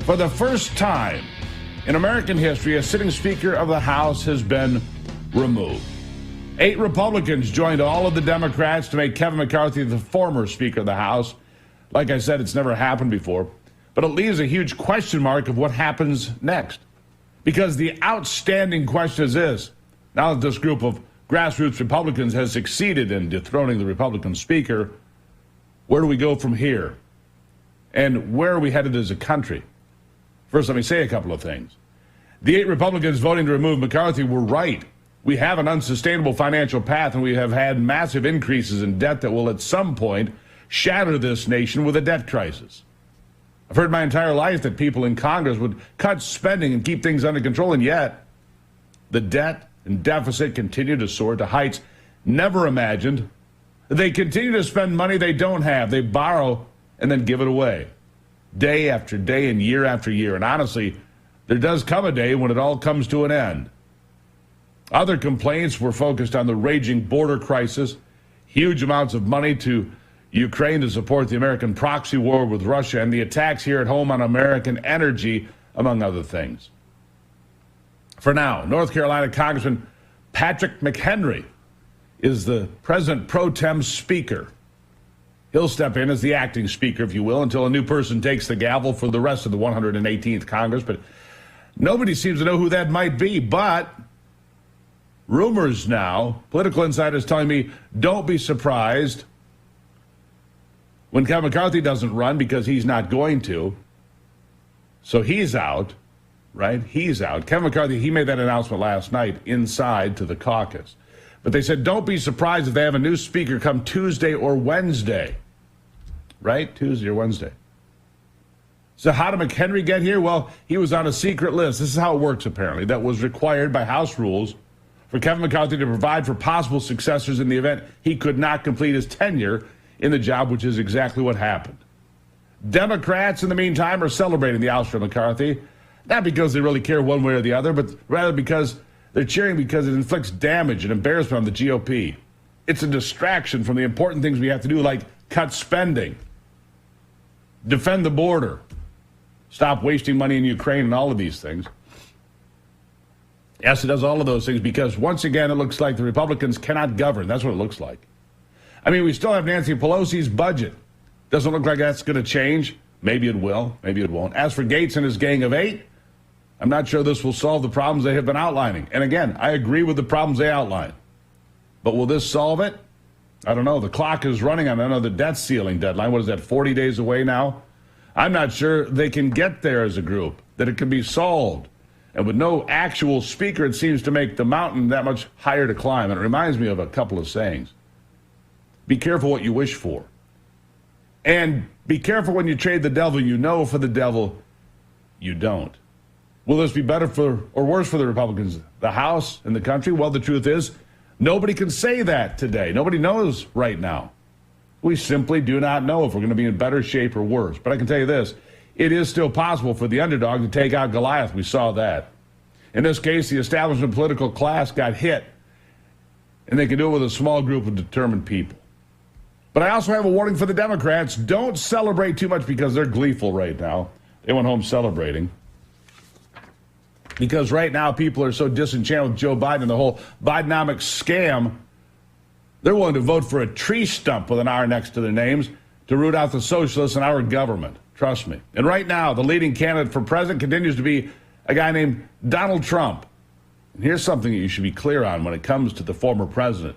For the first time in American history, a sitting Speaker of the House has been removed. 8 Republicans joined all of the Democrats to make Kevin McCarthy the former Speaker of the House. Like I said, it's never happened before. But it leaves a huge question mark of what happens next. Because the outstanding question is this: now that this group of grassroots Republicans has succeeded in dethroning the Republican Speaker, where do we go from here? And where are we headed as a country? First, let me say a couple of things. The 8 Republicans voting to remove McCarthy were right. We have an unsustainable financial path, and we have had massive increases in debt that will at some point shatter this nation with a debt crisis. I've heard my entire life that people in Congress would cut spending and keep things under control, and yet the debt and deficit continue to soar to heights never imagined. They continue to spend money they don't have. They borrow and then give it away, day after day and year after year. And honestly, there does come a day when it all comes to an end. Other complaints were focused on the raging border crisis, huge amounts of money to Ukraine to support the American proxy war with Russia, and the attacks here at home on American energy, among other things. For now, North Carolina Congressman Patrick McHenry is the President pro tem Speaker. He'll step in as the acting Speaker, if you will, until a new person takes the gavel for the rest of the 118th Congress. But nobody seems to know who that might be. But rumors now, political insiders telling me, don't be surprised when Kevin McCarthy doesn't run, because he's not going to. So he's out, right? He's out. Kevin McCarthy, he made that announcement last night inside to the caucus. But they said, don't be surprised if they have a new speaker come Tuesday or Wednesday, right? Tuesday or Wednesday. So how did McHenry get here? Well, he was on a secret list. This is how it works, apparently. That was required by House rules for Kevin McCarthy to provide for possible successors in the event he could not complete his tenure in the job, which is exactly what happened. Democrats, in the meantime, are celebrating the ouster of McCarthy, not because they really care one way or the other, but rather because they're cheering because it inflicts damage and embarrassment on the GOP. It's a distraction from the important things we have to do, like cut spending, defend the border, stop wasting money in Ukraine, and all of these things. Yes, it does all of those things because, once again, it looks like the Republicans cannot govern. That's what it looks like. I mean, we still have Nancy Pelosi's budget. Doesn't look like that's going to change. Maybe it will. Maybe it won't. As for Gates and his gang of 8, I'm not sure this will solve the problems they have been outlining. And again, I agree with the problems they outline. But will this solve it? I don't know. The clock is running on another debt ceiling deadline. What is that, 40 days away now? I'm not sure they can get there as a group, that it can be solved. And with no actual speaker, it seems to make the mountain that much higher to climb. And it reminds me of a couple of sayings. Be careful what you wish for. And be careful when you trade the devil you know for the devil you don't. Will this be better for or worse for the Republicans, the House, and the country? Well, the truth is, nobody can say that today. Nobody knows right now. We simply do not know if we're going to be in better shape or worse. But I can tell you this, it is still possible for the underdog to take out Goliath. We saw that. In this case, the establishment political class got hit, and they can do it with a small group of determined people. But I also have a warning for the Democrats. Don't celebrate too much because they're gleeful right now. They went home celebrating. Because right now people are so disenchanted with Joe Biden and the whole Bidenomics scam, they're willing to vote for a tree stump with an R next to their names to root out the socialists in our government. Trust me. And right now, the leading candidate for president continues to be a guy named Donald Trump. And here's something that you should be clear on when it comes to the former president.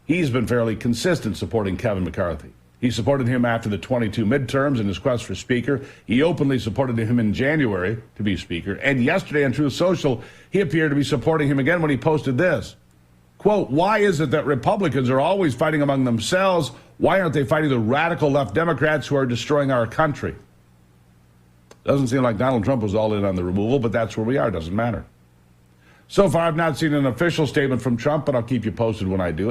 He's been fairly consistent supporting Kevin McCarthy. He supported him after the 22 midterms in his quest for Speaker. He openly supported him in January to be Speaker. And yesterday on Truth Social, he appeared to be supporting him again when he posted this. Quote, why is it that Republicans are always fighting among themselves? Why aren't they fighting the radical left Democrats who are destroying our country? Doesn't seem like Donald Trump was all in on the removal, but that's where we are. Doesn't matter. So far, I've not seen an official statement from Trump, but I'll keep you posted when I do.